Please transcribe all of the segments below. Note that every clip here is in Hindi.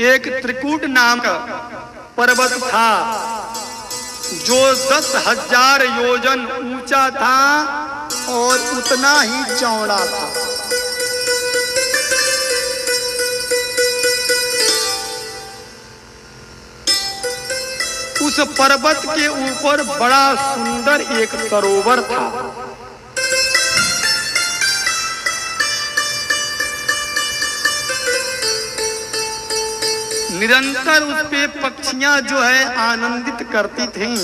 एक त्रिकूट नाम का पर्वत था जो 10,000 योजन ऊंचा था और उतना ही चौड़ा था। उस पर्वत के ऊपर बड़ा सुंदर एक सरोवर था। निरंतर उस पे पक्षियां जो है आनंदित करती थीं।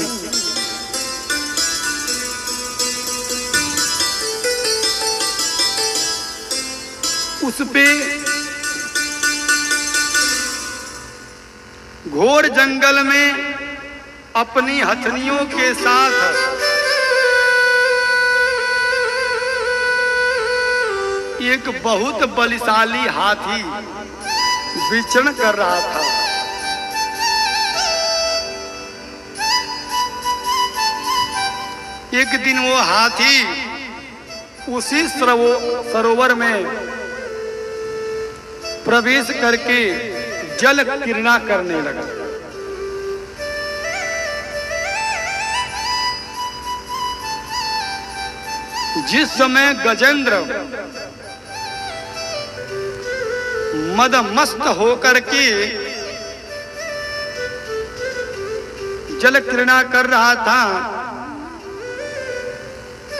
उस पे घोर जंगल में अपनी हथनियों के साथ एक बहुत बलशाली हाथी विचरण कर रहा था। एक दिन वो हाथी उसी सरोवर में प्रवेश करके जल क्रीड़ा करने लगा। जिस समय गजेंद्र मदमस्त होकर के जल क्रीड़ा कर रहा था,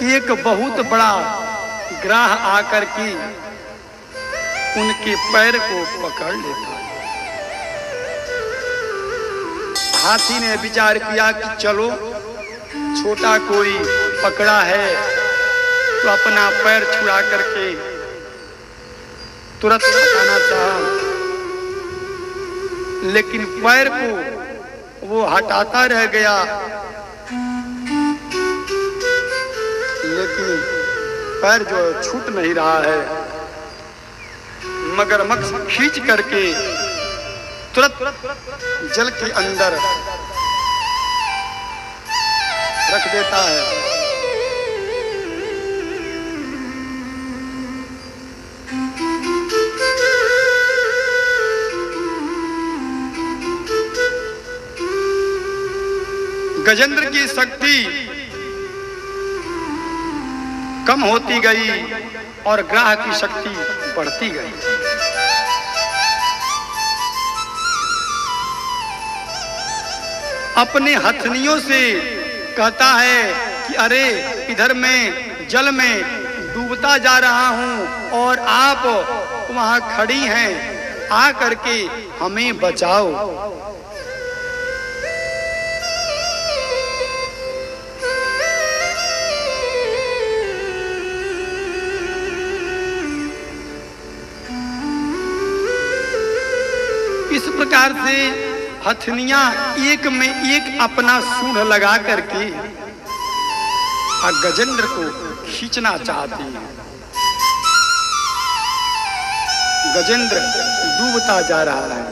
एक बहुत बड़ा ग्राह आकर के उनके पैर को पकड़ लेता। हाथी ने विचार किया कि चलो छोटा कोई पकड़ा है तो अपना पैर छुड़ा करके तुरंत हटाना चाहा, लेकिन पैर को वो हटाता रह गया। लेकिन पैर जो छूट नहीं रहा है। मगरमच्छ खींच करके तुरंत जल के अंदर रख देता है। गजेंद्र की शक्ति कम होती गई और ग्राह की शक्ति बढ़ती गई। अपने हथनियों से कहता है कि अरे इधर मैं जल में डूबता जा रहा हूं और आप वहां खड़ी हैं, आ करके हमें बचाओ। इस प्रकार से हथनियां एक में एक अपना सूंड लगा करके गजेंद्र को खींचना चाहती है। गजेंद्र डूबता जा रहा है।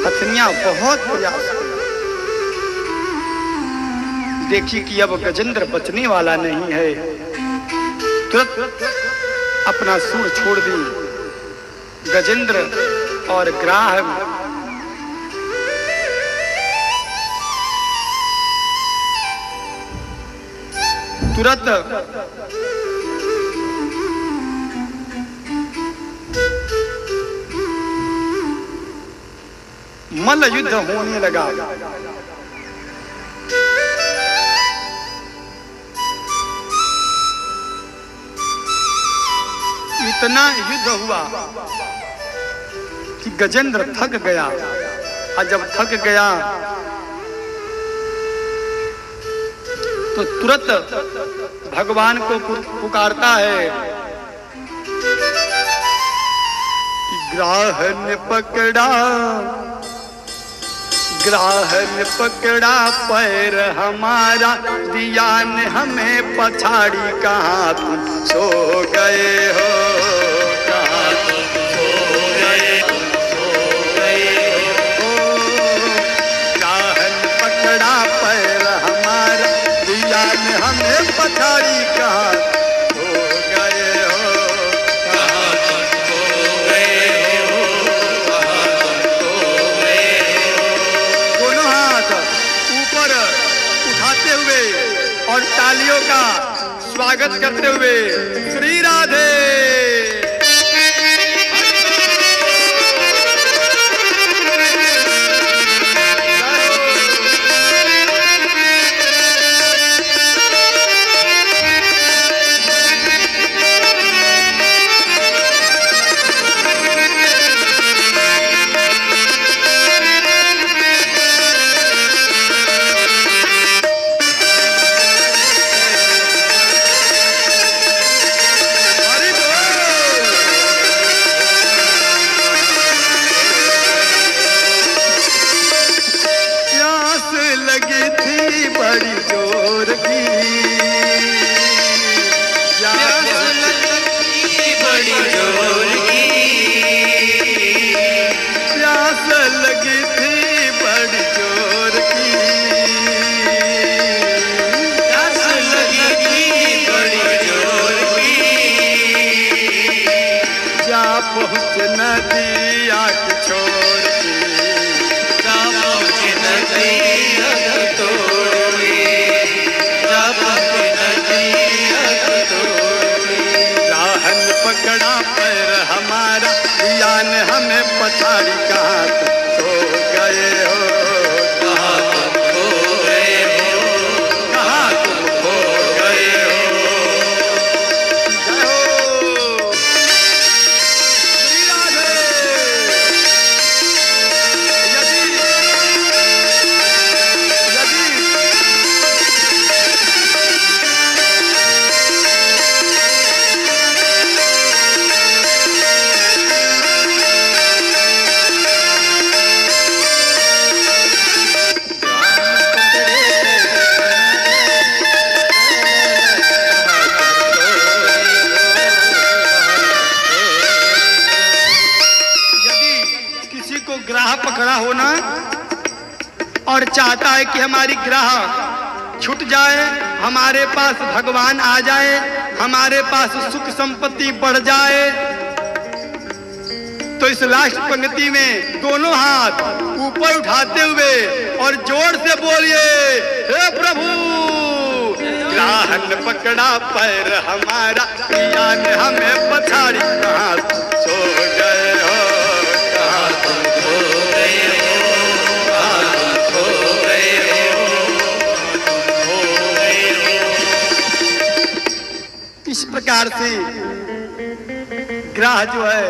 हथनियां बहुत प्रयास देखी कि अब गजेंद्र बचने वाला नहीं है, तुरंत अपना सूंड छोड़ दी। गजेंद्र और ग्राह तुरंत मल्ल युद्ध होने लगा। इतना युद्ध हुआ कि गजेंद्र थक गया। और जब थक गया तो तुरंत भगवान को पुकारता है कि ग्राह ने पकड़ा पैर हमारा, दिया ने हमें पछाड़ी, कहाँ तुम सो गए हो, कहाँ तुम सो गए हो। ग्राह ने पकड़ा पैर हमारा, दिया ने हमें पछाड़ी, कहाँ सो गए हो, कहाँ तुम सो गए हो, कहाँ तुम तालियों का स्वागत करते हुए श्री राधे। पछाड़ी कहाँ तुम सो गए हो, कहाँ तुम खो गए हो, कहाँ तुम खो गए हो। जय हो श्री राधे। पकड़ा होना और चाहता है कि हमारी ग्राह छूट जाए, हमारे पास भगवान आ जाए, हमारे पास सुख संपत्ति बढ़ जाए, तो इस लास्ट पंक्ति में दोनों हाथ ऊपर उठाते हुए और जोर से बोलिए, हे प्रभु ग्राहन पकड़ा पैर हमारा, पिया ने हमें पछाड़ी कहाँ सो गए हो, कहाँ तुम खो गए हो, कहाँ तुम खो गए हो, खो गए हो। इस प्रकार से ग्राह जो है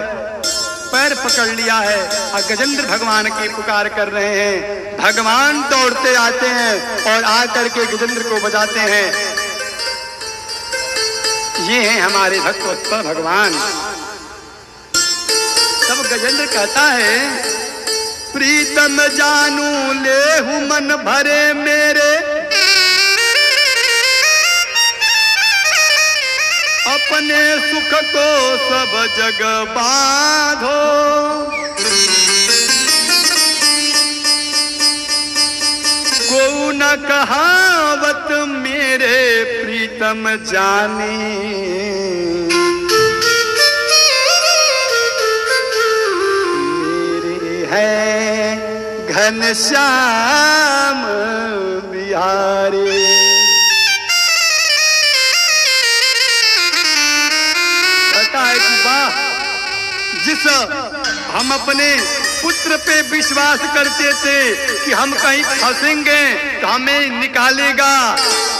पैर पकड़ लिया है और गजेंद्र भगवान की पुकार कर रहे हैं। भगवान दौड़ते आते हैं और आकर के गजेंद्र को बजाते हैं। ये हैं हमारे भक्तवत्सल भगवान। तब गजेंद्र कहता है, प्रीतम जानू लेहु मन भरे मेरे, अपने सुख को सब जग बांधो, को न कहावत मेरे प्रीतम जाने, मेरे है घनश्याम बिहारी। है कि वाह, जिस हम अपने पुत्र पे विश्वास करते थे कि हम कहीं फंसेंगे तो हमें निकालेगा,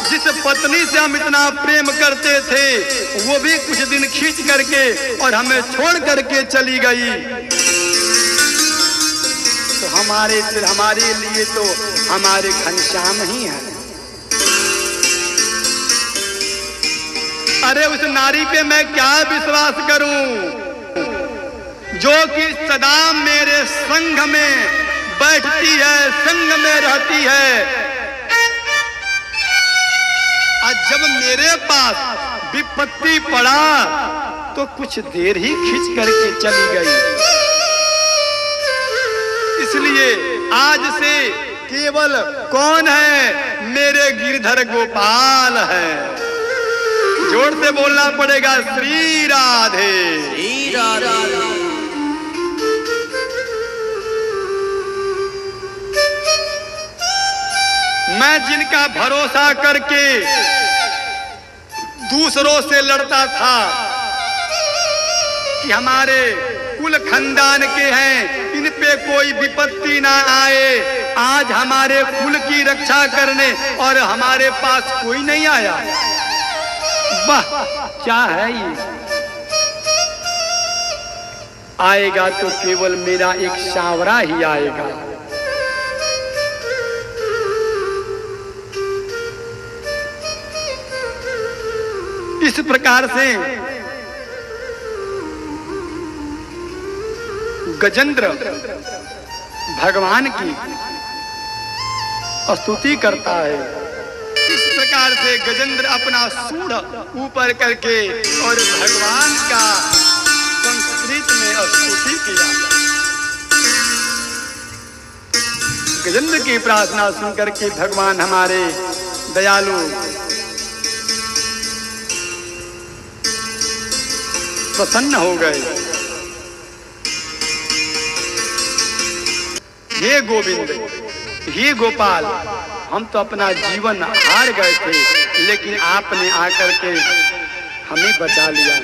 जिस पत्नी से हम इतना प्रेम करते थे वो भी कुछ दिन खींच करके और हमें छोड़ करके चली गई, तो हमारे लिए तो हमारे घनश्याम ही है। अरे उस नारी पे मैं क्या विश्वास करूं जो कि सदा मेरे संग में बैठती है, संग में रहती है, और जब मेरे पास विपत्ति पड़ा तो कुछ देर ही खींच करके चली गई। इसलिए आज से केवल कौन है, मेरे गिरधर गोपाल है। जोर से बोलना पड़ेगा, श्री राधे श्री राधे। मैं जिनका भरोसा करके दूसरों से लड़ता था कि हमारे कुल खानदान के हैं, इन पे कोई विपत्ति ना आए। आज हमारे कुल की रक्षा करने और हमारे पास कोई नहीं आया। वाह, क्या है ये? आएगा तो केवल मेरा एक सांवरा ही आएगा। इस प्रकार से गजेंद्र भगवान की स्तुति करता है। इस प्रकार से गजेंद्र अपना सूंड ऊपर करके और भगवान का संस्कृत में स्तुति किया। गजेंद्र की प्रार्थना सुनकर के भगवान हमारे दयालु प्रसन्न हो गए। हे गोविंद, हे गोपाल, हम तो अपना जीवन हार गए थे, लेकिन आपने आकर के हमें बचा लिया।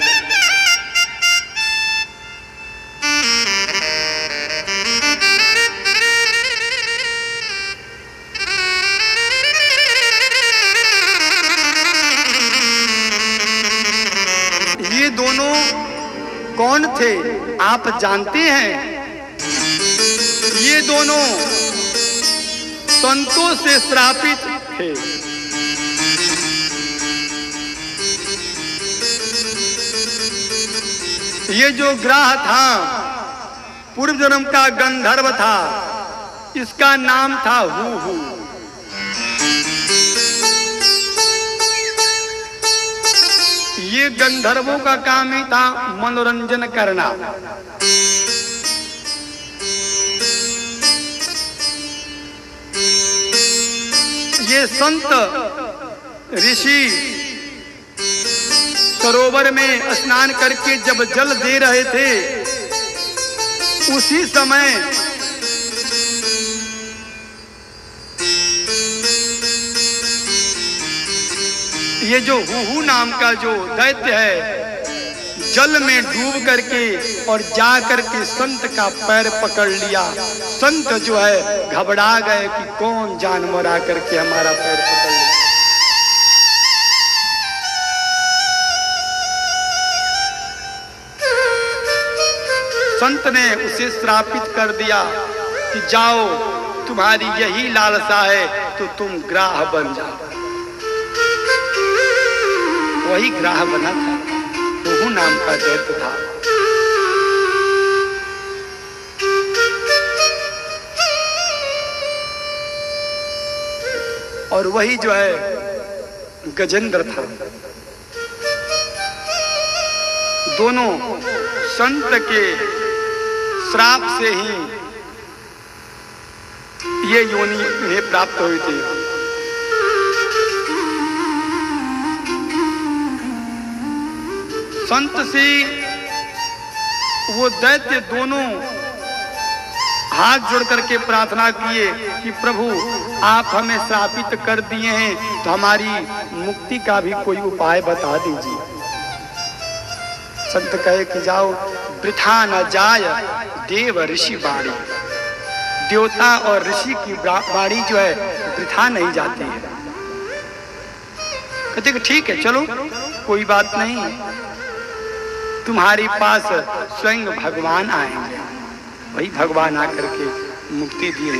ये दोनों कौन थे आप जानते हैं? ये दोनों संतों से श्रापित थे। ये जो ग्रह था पूर्व जन्म का गंधर्व था, इसका नाम था हूहू। ये गंधर्वों का काम ही था मनोरंजन करना। ये संत ऋषि सरोवर में स्नान करके जब जल दे रहे थे, उसी समय ये जो हूहू नाम का जो दैत्य है, जल में डूब करके और जा करके संत का पैर पकड़ लिया। संत जो है घबरा गए कि कौन जानवर आकर के हमारा पैर पकड़ लिया। संत ने उसे श्रापित कर दिया कि जाओ, तुम्हारी यही लालसा है तो तुम ग्राह बन जाओ। वही ग्राह बना था, हूहू नाम का दैत्य था। और वही जो है गजेंद्र था। दोनों संत के श्राप से ही ये योनि इन्हें प्राप्त हुई थी। संत से वो दैत्य दोनों हाथ जोड़ करके प्रार्थना किए कि प्रभु आप हमें श्रापित कर दिए हैं, तो हमारी मुक्ति का भी कोई उपाय बता दीजिए। संत कहे कि जाओ, वृथा न जाय देव ऋषि बाणी। देवता और ऋषि की बाणी जो है वृथा नहीं जाती है। कहते कि ठीक है, चलो कोई बात नहीं, तुम्हारे पास स्वयं भगवान आएंगे। वही भगवान आकर के मुक्ति दिए।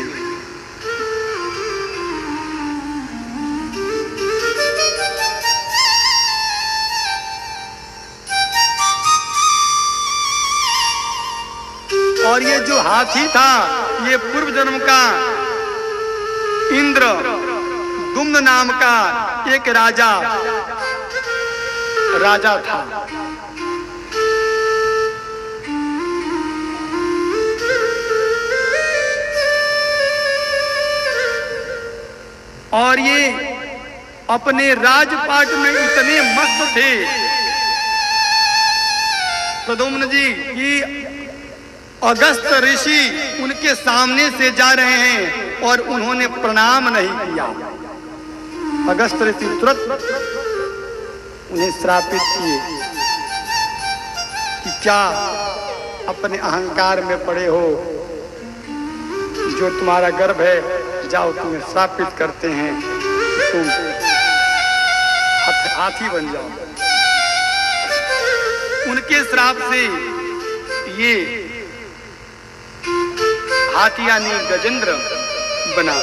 और ये जो हाथी था, ये पूर्व जन्म का इंद्र दुम्न नाम का एक राजा था। और ये अपने राजपाट में इतने मस्त थे प्रद्युम्न जी कि अगस्त ऋषि उनके सामने से जा रहे हैं और उन्होंने प्रणाम नहीं किया। अगस्त ऋषि तुरंत उन्हें श्रापित किए कि क्या अपने अहंकार में पड़े हो, जो तुम्हारा गर्भ है जाओ तुम्हें श्रापित करते हैं, तुम हाथी बन जाओ। उनके श्राप से ये हाथी यानी गजेंद्र बना।